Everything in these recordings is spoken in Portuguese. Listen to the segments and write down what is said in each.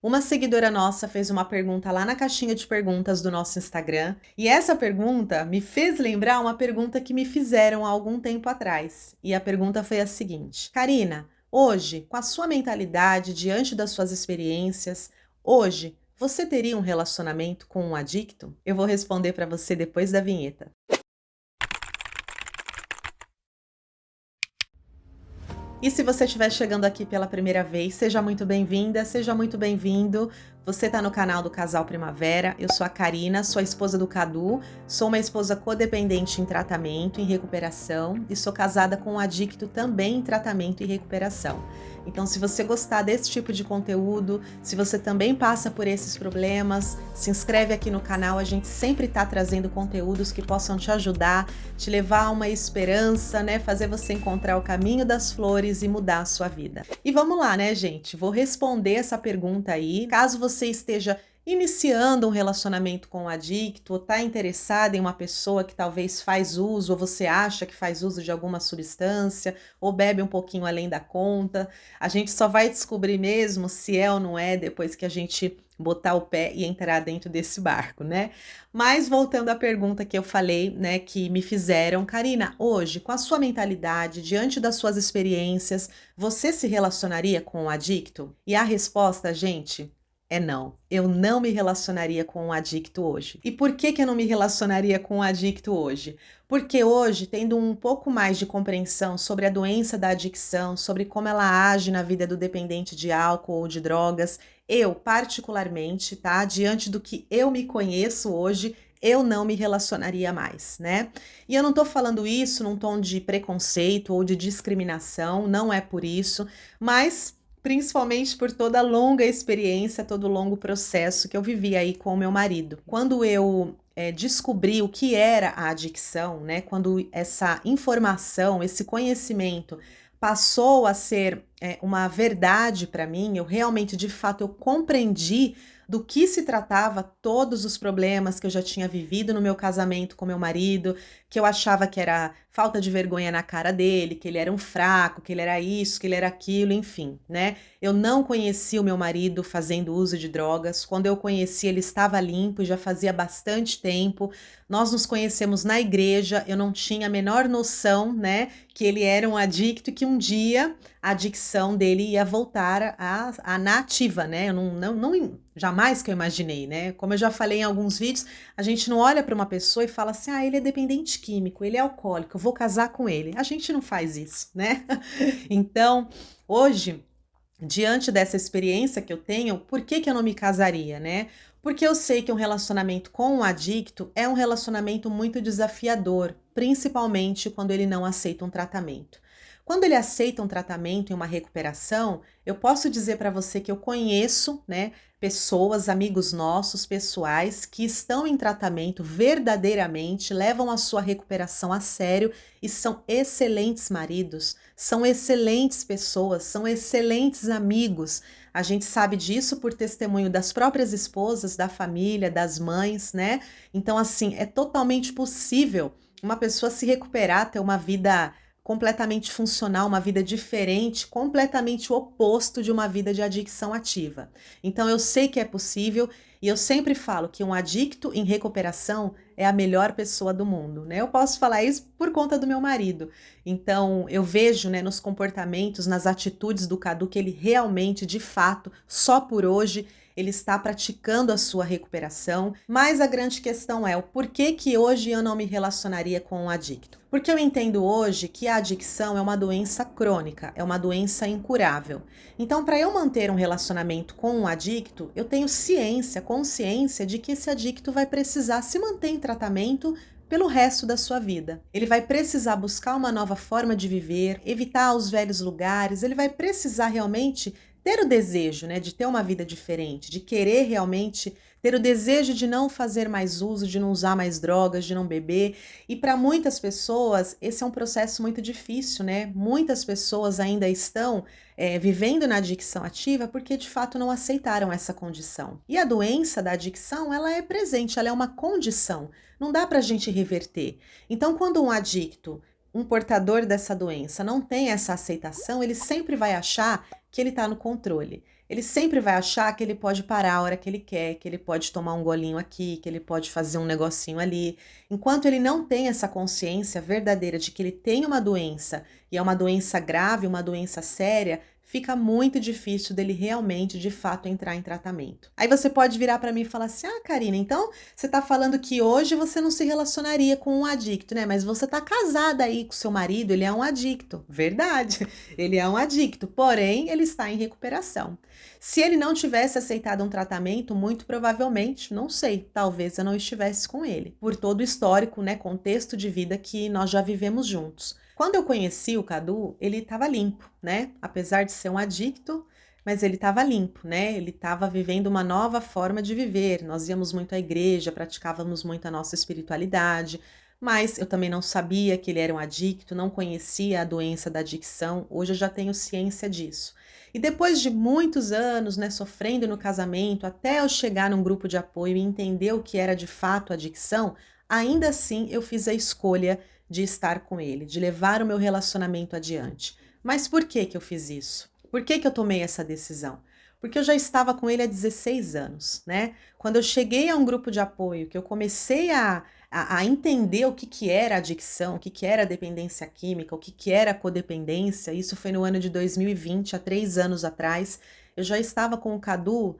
Uma seguidora nossa fez uma pergunta lá na caixinha de perguntas do nosso Instagram, e essa pergunta me fez lembrar uma pergunta que me fizeram há algum tempo atrás. E a pergunta foi a seguinte: Karina, hoje, com a sua mentalidade diante das suas experiências, hoje você teria um relacionamento com um adicto? Eu vou responder para você depois da vinheta. E se você estiver chegando aqui pela primeira vez, seja muito bem-vinda, seja muito bem-vindo. Você está no canal do Casal Primavera. Eu sou a Karina, sou a esposa do Cadu, sou uma esposa codependente em tratamento, em recuperação e sou casada com um adicto também em tratamento e recuperação. Então, se você gostar desse tipo de conteúdo, se você também passa por esses problemas, se inscreve aqui no canal. A gente sempre está trazendo conteúdos que possam te ajudar, te levar a uma esperança, né? Fazer você encontrar o caminho das flores e mudar a sua vida. E vamos lá, né, gente? Vou responder essa pergunta aí. Caso você esteja iniciando um relacionamento com um adicto, ou está interessado em uma pessoa que talvez faz uso, ou você acha que faz uso de alguma substância, ou bebe um pouquinho além da conta, a gente só vai descobrir mesmo se é ou não é depois que a gente botar o pé e entrar dentro desse barco, né? Mas voltando à pergunta que eu falei, né, que me fizeram, Karina, hoje, com a sua mentalidade, diante das suas experiências, você se relacionaria com um adicto? E a resposta, gente, é não. Eu não me relacionaria com um adicto hoje. E por que eu não me relacionaria com um adicto hoje? Porque hoje, tendo um pouco mais de compreensão sobre a doença da adicção, sobre como ela age na vida do dependente de álcool ou de drogas, eu, particularmente, tá? Diante do que eu me conheço hoje, eu não me relacionaria mais, né? E eu não tô falando isso num tom de preconceito ou de discriminação, não é por isso, mas principalmente por toda a longa experiência, todo o longo processo que eu vivi aí com o meu marido. Quando eu descobri o que era a adicção, né? Quando essa informação, esse conhecimento passou a ser uma verdade para mim, eu realmente, de fato, eu compreendi do que se tratava todos os problemas que eu já tinha vivido no meu casamento com meu marido, que eu achava que era falta de vergonha na cara dele, que ele era um fraco, que ele era isso, que ele era aquilo, enfim, né? Eu não conheci o meu marido fazendo uso de drogas. Quando eu conheci, ele estava limpo e já fazia bastante tempo. Nós nos conhecemos na igreja, eu não tinha a menor noção, né, que ele era um adicto e que um dia a adicção dele ia voltar à nativa, né? Eu jamais que eu imaginei, né? Como eu já falei em alguns vídeos, a gente não olha para uma pessoa e fala assim: ah, ele é dependente químico, ele é alcoólico, eu vou casar com ele. A gente não faz isso, né? Então, hoje, diante dessa experiência que eu tenho, por que eu não me casaria, né? Porque eu sei que um relacionamento com um adicto é um relacionamento muito desafiador, principalmente quando ele não aceita um tratamento. Quando ele aceita um tratamento e uma recuperação, eu posso dizer para você que eu conheço, né, pessoas, amigos nossos, pessoais que estão em tratamento verdadeiramente, levam a sua recuperação a sério e são excelentes maridos, são excelentes pessoas, são excelentes amigos. A gente sabe disso por testemunho das próprias esposas, da família, das mães, né? Então, assim, é totalmente possível uma pessoa se recuperar, ter uma vida completamente funcional, uma vida diferente, completamente o oposto de uma vida de adicção ativa. Então, eu sei que é possível e eu sempre falo que um adicto em recuperação é a melhor pessoa do mundo, né? Eu posso falar isso por conta do meu marido. Então, eu vejo, né, nos comportamentos, nas atitudes do Cadu que ele realmente, de fato, só por hoje, ele está praticando a sua recuperação. Mas a grande questão é o porquê que hoje eu não me relacionaria com um adicto. Porque eu entendo hoje que a adicção é uma doença crônica, é uma doença incurável. Então, para eu manter um relacionamento com um adicto, eu tenho ciência, consciência de que esse adicto vai precisar se manter em tratamento pelo resto da sua vida. Ele vai precisar buscar uma nova forma de viver, evitar os velhos lugares, ele vai precisar realmente ter o desejo, né, de ter uma vida diferente, de querer realmente ter o desejo de não fazer mais uso, de não usar mais drogas, de não beber. E para muitas pessoas, esse é um processo muito difícil, né? Muitas pessoas ainda estão vivendo na adicção ativa porque de fato não aceitaram essa condição. E a doença da adicção, ela é presente, ela é uma condição. Não dá para a gente reverter. Então, quando um adicto, um portador dessa doença, não tem essa aceitação, ele sempre vai achar que ele está no controle. ele sempre vai achar que ele pode parar a hora que ele quer, que ele pode tomar um golinho aqui, que ele pode fazer um negocinho ali. Enquanto ele não tem essa consciência verdadeira de que ele tem uma doença, e é uma doença grave, uma doença séria, fica muito difícil dele realmente, de fato, entrar em tratamento. Aí você pode virar para mim e falar assim: ah, Karina, então você tá falando que hoje você não se relacionaria com um adicto, né? Mas você tá casada aí com seu marido, ele é um adicto. Verdade, ele é um adicto, porém ele está em recuperação. Se ele não tivesse aceitado um tratamento, muito provavelmente, não sei, talvez eu não estivesse com ele, por todo o histórico, né, contexto de vida que nós já vivemos juntos. Quando eu conheci o Cadu, ele estava limpo, né? Apesar de ser um adicto, mas ele estava limpo, né? Ele estava vivendo uma nova forma de viver. Nós íamos muito à igreja, praticávamos muito a nossa espiritualidade, mas eu também não sabia que ele era um adicto, não conhecia a doença da adicção. Hoje eu já tenho ciência disso. E depois de muitos anos, né, sofrendo no casamento, até eu chegar num grupo de apoio e entender o que era de fato adicção, ainda assim eu fiz a escolha de estar com ele, de levar o meu relacionamento adiante. Mas por que que eu fiz isso? Por que que eu tomei essa decisão? Porque eu já estava com ele há 16 anos, né? Quando eu cheguei a um grupo de apoio, que eu comecei a entender o que que era adicção, o que que era dependência química, o que que era codependência, isso foi no ano de 2020, há 3 anos atrás, eu já estava com o Cadu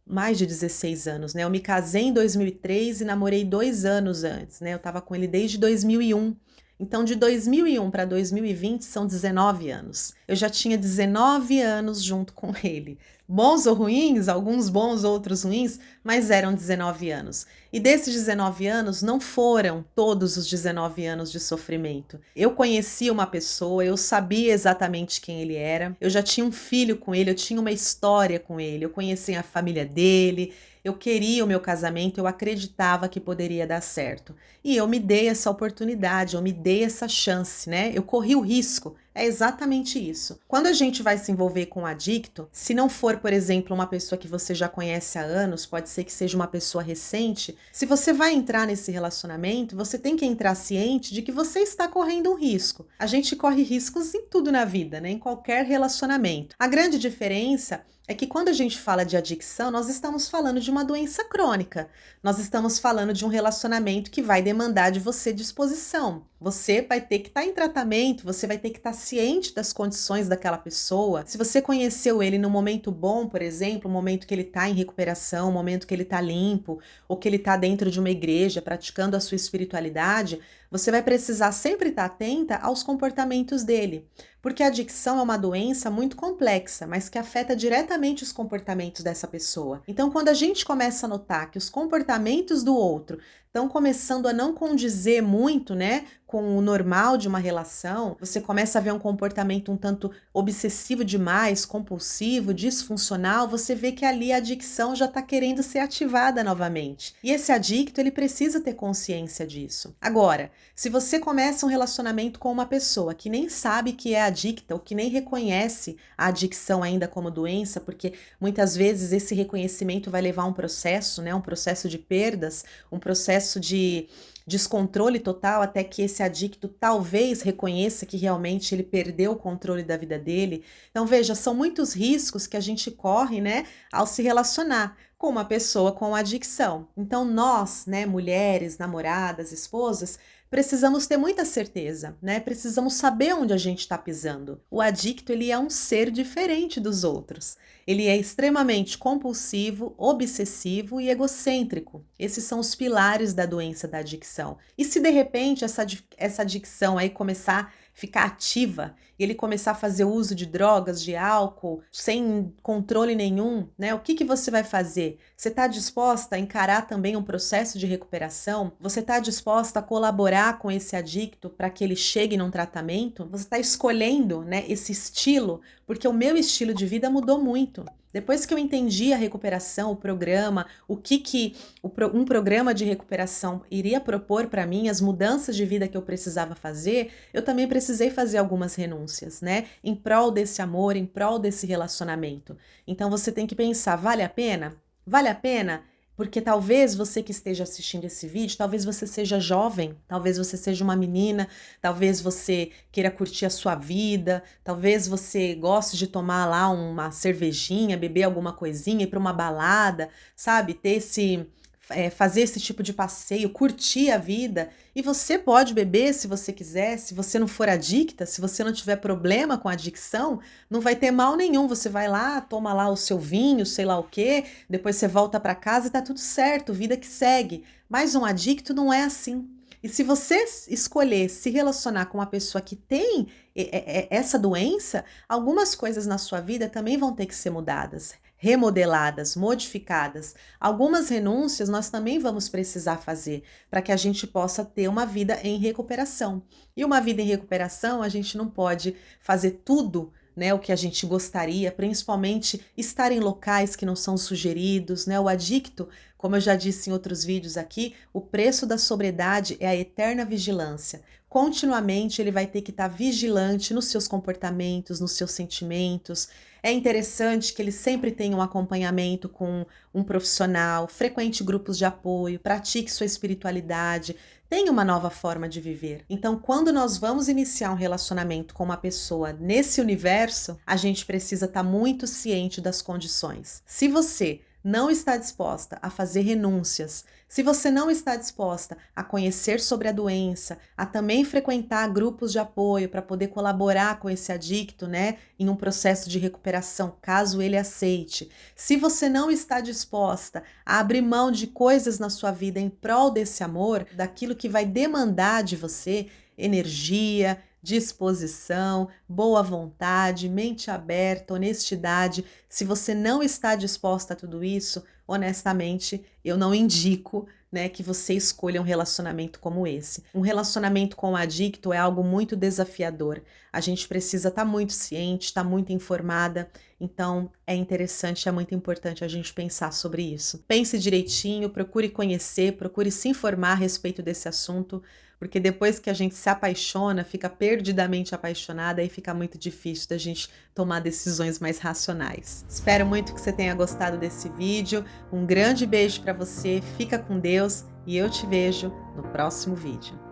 mais de 16 anos, né? Eu me casei em 2003 e namorei 2 anos antes, né? Eu estava com ele desde 2001. Então, de 2001 para 2020 são 19 anos. Eu já tinha 19 anos junto com ele. Bons ou ruins, alguns bons, outros ruins, mas eram 19 anos. E desses 19 anos, não foram todos os 19 anos de sofrimento. Eu conhecia uma pessoa, eu sabia exatamente quem ele era, eu já tinha um filho com ele, eu tinha uma história com ele, eu conhecia a família dele, eu queria o meu casamento, eu acreditava que poderia dar certo. E eu me dei essa oportunidade, eu me dei essa chance, né? Eu corri o risco. É exatamente isso. Quando a gente vai se envolver com um adicto, se não for, por exemplo, uma pessoa que você já conhece há anos, pode ser que seja uma pessoa recente, se você vai entrar nesse relacionamento, você tem que entrar ciente de que você está correndo um risco. A gente corre riscos em tudo na vida, né? Em qualquer relacionamento. A grande diferença é que quando a gente fala de adicção, nós estamos falando de uma doença crônica. Nós estamos falando de um relacionamento que vai demandar de você disposição. Você vai ter que estar em tratamento, você vai ter que estar ciente das condições daquela pessoa. Se você conheceu ele no momento bom, por exemplo, o momento que ele está em recuperação, o momento que ele está limpo, ou que ele está dentro de uma igreja praticando a sua espiritualidade, você vai precisar sempre estar atenta aos comportamentos dele. Porque a adicção é uma doença muito complexa, mas que afeta diretamente os comportamentos dessa pessoa. Então, quando a gente começa a notar que os comportamentos do outro estão começando a não condizer muito, né, com o normal de uma relação, você começa a ver um comportamento um tanto obsessivo demais, compulsivo, disfuncional, você vê que ali a adicção já está querendo ser ativada novamente. E esse adicto, ele precisa ter consciência disso. Agora, se você começa um relacionamento com uma pessoa que nem sabe que é adicta ou que nem reconhece a adicção ainda como doença, porque muitas vezes esse reconhecimento vai levar a um processo, né, um processo de perdas, um processo de descontrole total até que esse adicto talvez reconheça que realmente ele perdeu o controle da vida dele. Então, veja, são muitos riscos que a gente corre, né, ao se relacionar com uma pessoa com adicção. Então, nós, né, mulheres, namoradas, esposas, precisamos ter muita certeza, né? Precisamos saber onde a gente está pisando. O adicto, ele é um ser diferente dos outros. Ele é extremamente compulsivo, obsessivo e egocêntrico. Esses são os pilares da doença da adicção. E se de repente essa adicção aí começar a ficar ativa e ele começar a fazer uso de drogas, de álcool, sem controle nenhum, né? O que que você vai fazer? Você está disposta a encarar também um processo de recuperação? Você está disposta a colaborar com esse adicto para que ele chegue num tratamento? Você está escolhendo, né, esse estilo? Porque o meu estilo de vida mudou muito. Depois que eu entendi a recuperação, o programa, um programa de recuperação iria propor para mim, as mudanças de vida que eu precisava fazer, eu também precisei fazer algumas renúncias, né? Em prol desse amor, em prol desse relacionamento. Então você tem que pensar, vale a pena? Vale a pena Porque talvez você que esteja assistindo esse vídeo, talvez você seja jovem, talvez você seja uma menina, talvez você queira curtir a sua vida, talvez você goste de tomar lá uma cervejinha, beber alguma coisinha, ir para uma balada, sabe? Fazer esse tipo de passeio, curtir a vida. E você pode beber se você quiser, se você não for adicta, se você não tiver problema com adicção, não vai ter mal nenhum. Você vai lá, toma lá o seu vinho, sei lá o quê, depois você volta para casa e tá tudo certo, vida que segue. Mas um adicto não é assim. E se você escolher se relacionar com uma pessoa que tem essa doença, algumas coisas na sua vida também vão ter que ser mudadas, remodeladas, modificadas. Algumas renúncias nós também vamos precisar fazer para que a gente possa ter uma vida em recuperação. E uma vida em recuperação, a gente não pode fazer tudo, né, o que a gente gostaria, principalmente estar em locais que não são sugeridos, né? O adicto, como eu já disse em outros vídeos aqui, o preço da sobriedade é a eterna vigilância. Continuamente ele vai ter que estar vigilante nos seus comportamentos, nos seus sentimentos. É interessante que ele sempre tenha um acompanhamento com um profissional, frequente grupos de apoio, pratique sua espiritualidade, tenha uma nova forma de viver. Então, quando nós vamos iniciar um relacionamento com uma pessoa nesse universo, a gente precisa estar muito ciente das condições. Se você não está disposta a fazer renúncias, se você não está disposta a conhecer sobre a doença, a também frequentar grupos de apoio para poder colaborar com esse adicto, né, em um processo de recuperação, caso ele aceite, se você não está disposta a abrir mão de coisas na sua vida em prol desse amor, daquilo que vai demandar de você energia, disposição, boa vontade, mente aberta, honestidade. Se você não está disposta a tudo isso, honestamente, eu não indico, né, que você escolha um relacionamento como esse. Um relacionamento com o adicto é algo muito desafiador. A gente precisa estar muito ciente, estar muito informada. Então, é interessante, é muito importante a gente pensar sobre isso. Pense direitinho, procure conhecer, procure se informar a respeito desse assunto, porque depois que a gente se apaixona, fica perdidamente apaixonada e fica muito difícil da gente tomar decisões mais racionais. Espero muito que você tenha gostado desse vídeo. Um grande beijo para você, fica com Deus e eu te vejo no próximo vídeo.